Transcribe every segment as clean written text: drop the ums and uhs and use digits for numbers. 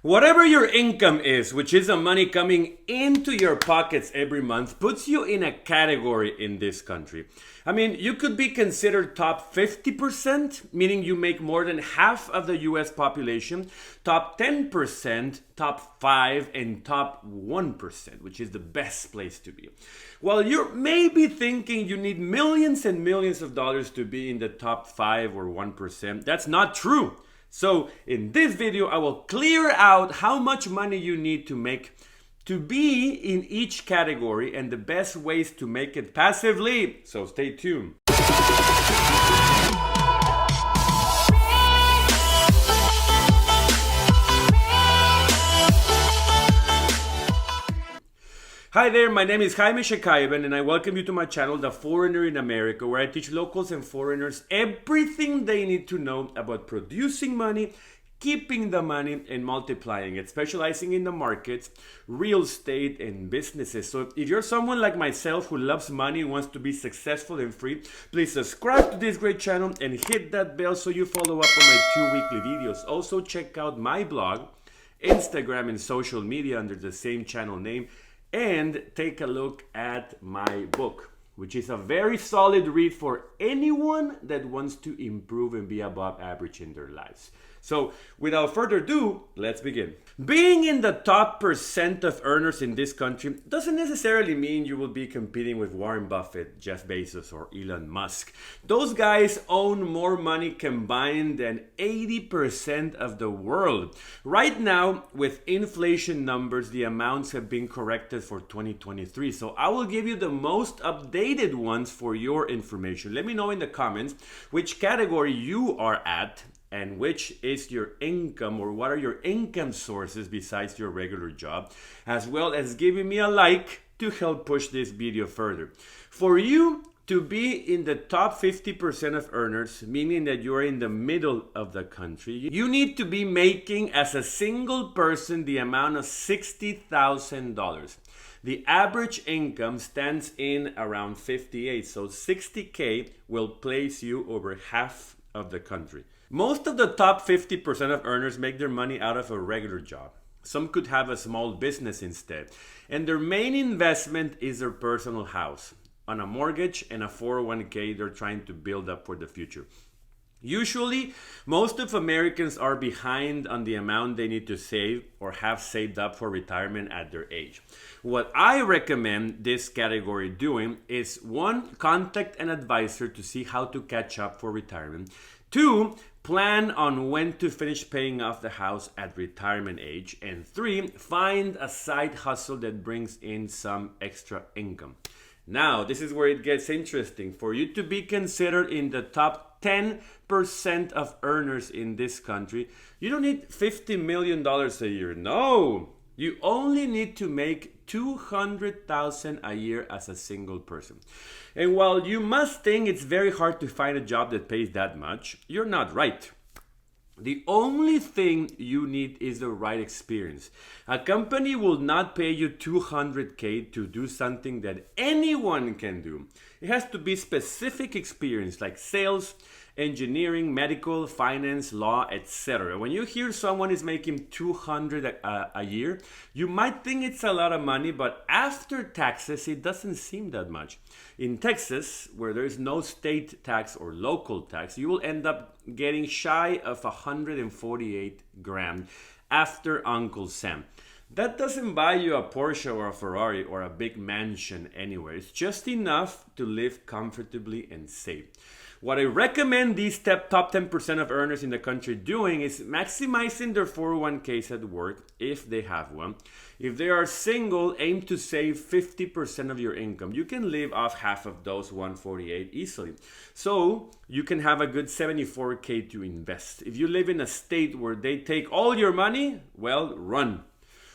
Whatever your income is, which is the money coming into your pockets every month, puts you in a category in this country. I mean, you could be considered top 50%, meaning you make more than half of the US population, top 10%, top 5, and top 1%, which is the best place to be. While you're maybe thinking you need millions and millions of dollars to be in the top 5 or 1%, that's not true. So in this video, I will clear out how much money you need to make to be in each category and the best ways to make it passively. So stay tuned. Hi there, my name is Jaime Shekaiben and I welcome you to my channel, The Foreigner in America, where I teach locals and foreigners everything they need to know about producing money, keeping the money, and multiplying it, specializing in the markets, real estate, and businesses. So if you're someone like myself who loves money and wants to be successful and free, please subscribe to this great channel and hit that bell so you follow up on my 2 weekly videos. Also check out my blog, Instagram, and social media under the same channel name. And take a look at my book, which is a very solid read for anyone that wants to improve and be above average in their lives. So without further ado, let's begin. Being in the top % of earners in this country doesn't necessarily mean you will be competing with Warren Buffett, Jeff Bezos, or Elon Musk. Those guys own more money combined than 80% of the world. Right now, with inflation numbers, the amounts have been corrected for 2023. So I will give you the most updated ones for your information. Let me know in the comments which category you are at and which is your income, or what are your income sources besides your regular job, as well as giving me a like to help push this video further. For you to be in the top 50% of earners, meaning that you're in the middle of the country, you need to be making as a single person the amount of $60,000. The average income stands in around 58, so 60K will place you over half of the country. Most of the top 50% of earners make their money out of a regular job. Some could have a small business instead. And their main investment is their personal house, on a mortgage and a 401k they're trying to build up for the future. Usually, most of Americans are behind on the amount they need to save or have saved up for retirement at their age. What I recommend this category doing is 1, contact an advisor to see how to catch up for retirement. 2, plan on when to finish paying off the house at retirement age. And 3, find a side hustle that brings in some extra income. Now, this is where it gets interesting. For you to be considered in the top 10% of earners in this country, you don't need $50 million a year. No, you only need to make $200,000 a year as a single person. And while you must think it's very hard to find a job that pays that much, you're not right. The only thing you need is the right experience. A company will not pay you $200K to do something that anyone can do. It has to be specific experience like sales, engineering, medical, finance, law, etc. When you hear someone is making $200 a year, you might think it's a lot of money, but after taxes, it doesn't seem that much. In Texas, where there is no state tax or local tax, you will end up getting shy of 148 grand after Uncle Sam. That doesn't buy you a Porsche or a Ferrari or a big mansion anywhere. It's just enough to live comfortably and save. What I recommend these top 10% of earners in the country doing is maximizing their 401ks at work if they have one. If they are single, aim to save 50% of your income. You can live off half of those 148 easily. So you can have a good 74K to invest. If you live in a state where they take all your money, well, run.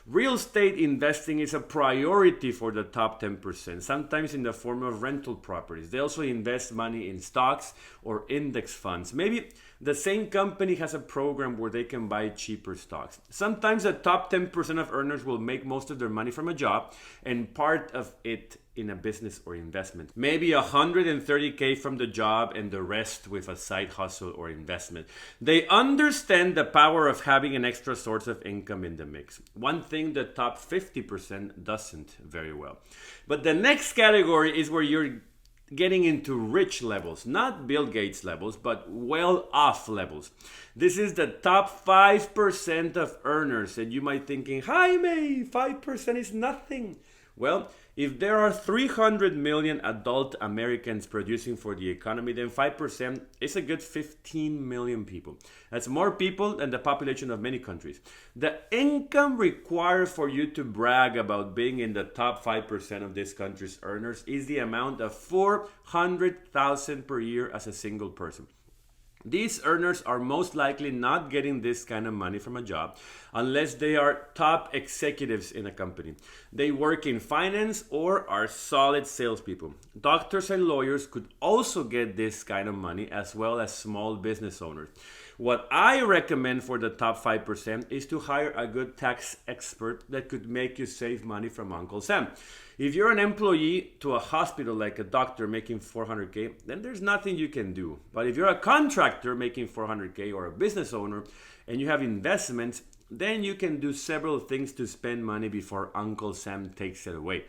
Real estate investing is a priority for the top 10%, sometimes in the form of rental properties. They also invest money in stocks or index funds. Maybe the same company has a program where they can buy cheaper stocks. Sometimes the top 10% of earners will make most of their money from a job and part of it in a business or investment. Maybe 130K from the job and the rest with a side hustle or investment. They understand the power of having an extra source of income in the mix. One thing the top 50% doesn't very well. But the next category is where you're getting into rich levels, not Bill Gates levels, but well off levels. This is the top 5% of earners, and you might thinking, Jaime, 5% is nothing. Well, if there are 300 million adult Americans producing for the economy, then 5% is a good 15 million people. That's more people than the population of many countries. The income required for you to brag about being in the top 5% of this country's earners is the amount of $400,000 per year as a single person. These earners are most likely not getting this kind of money from a job unless they are top executives in a company. They work in finance or are solid salespeople. Doctors and lawyers could also get this kind of money, as well as small business owners. What I recommend for the top 5% is to hire a good tax expert that could make you save money from Uncle Sam. If you're an employee to a hospital like a doctor making 400K, then there's nothing you can do. But if you're a contractor making 400K or a business owner and you have investments, then you can do several things to spend money before Uncle Sam takes it away.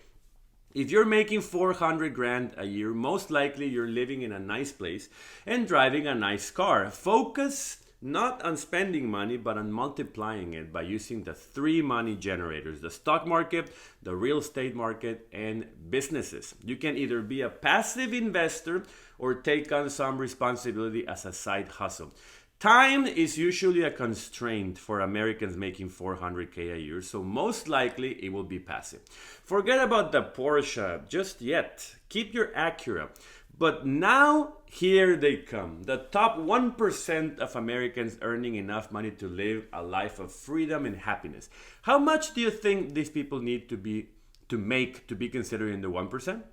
If you're making 400 grand a year, most likely you're living in a nice place and driving a nice car. Focus not on spending money, but on multiplying it by using the 3 money generators: the stock market, the real estate market, and businesses. You can either be a passive investor or take on some responsibility as a side hustle. Time is usually a constraint for Americans making 400K a year, so most likely it will be passive. Forget about the Porsche just yet. Keep your Acura. But now, here they come. The top 1% of Americans earning enough money to live a life of freedom and happiness. How much do you think these people need to make to be considered in the 1%?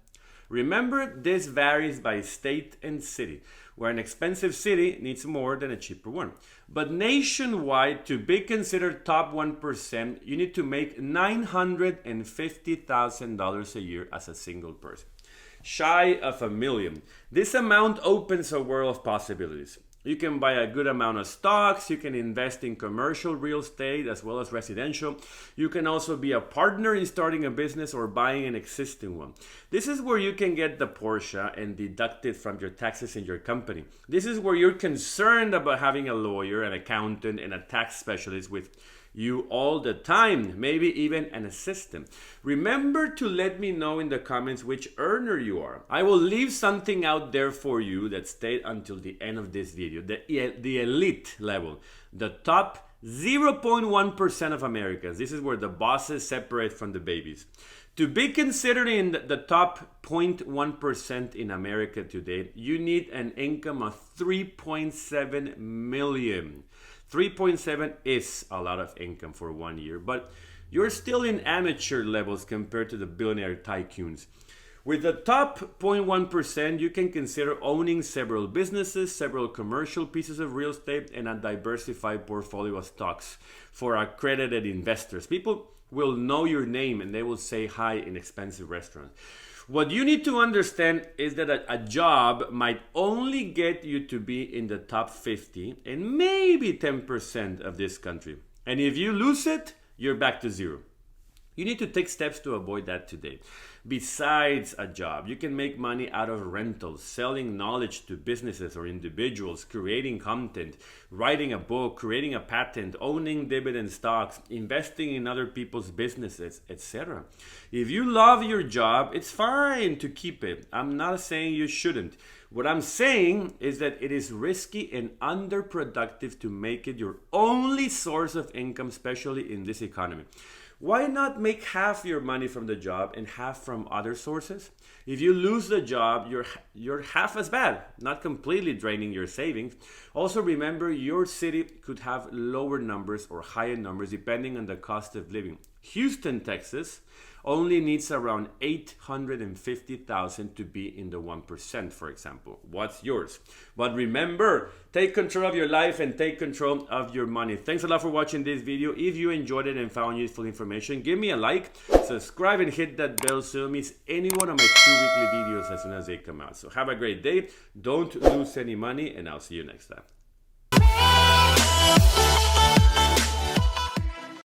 Remember, this varies by state and city, where an expensive city needs more than a cheaper one. But nationwide, to be considered top 1%, you need to make $950,000 a year as a single person. Shy of $1 million. This amount opens a world of possibilities. You can buy a good amount of stocks, you can invest in commercial real estate as well as residential. You can also be a partner in starting a business or buying an existing one. This is where you can get the Porsche and deduct it from your taxes in your company. This is where you're concerned about having a lawyer, an accountant, and a tax specialist with you all the time, maybe even an assistant. Remember to let me know in the comments which earner you are. I will leave something out there for you that stayed until the end of this video. The elite level, the top 0.1% of Americans. This is where the bosses separate from the babies. To be considered in the top 0.1% in America today, you need an income of 3.7 million. 3.7 is a lot of income for 1 year, but you're still in amateur levels compared to the billionaire tycoons. With the top 0.1%, you can consider owning several businesses, several commercial pieces of real estate, and a diversified portfolio of stocks for accredited investors. People will know your name and they will say hi in expensive restaurants. What you need to understand is that a job might only get you to be in the top 50 and maybe 10% of this country. And if you lose it, you're back to zero. You need to take steps to avoid that today. Besides a job, you can make money out of rentals, selling knowledge to businesses or individuals, creating content, writing a book, creating a patent, owning dividend stocks, investing in other people's businesses, etc. If you love your job, it's fine to keep it. I'm not saying you shouldn't. What I'm saying is that it is risky and underproductive to make it your only source of income, especially in this economy. Why not make half your money from the job and half from other sources? If you lose the job, you're half as bad, not completely draining your savings. Also remember, your city could have lower numbers or higher numbers depending on the cost of living. Houston, Texas only needs around 850,000 to be in the 1%, for example. What's yours? But remember, take control of your life and take control of your money. Thanks a lot for watching this video. If you enjoyed it and found useful information, information, give me a like, subscribe, and hit that bell so you don't miss any one of my 2 weekly videos as soon as they come out. So have a great day, don't lose any money, and I'll see you next time.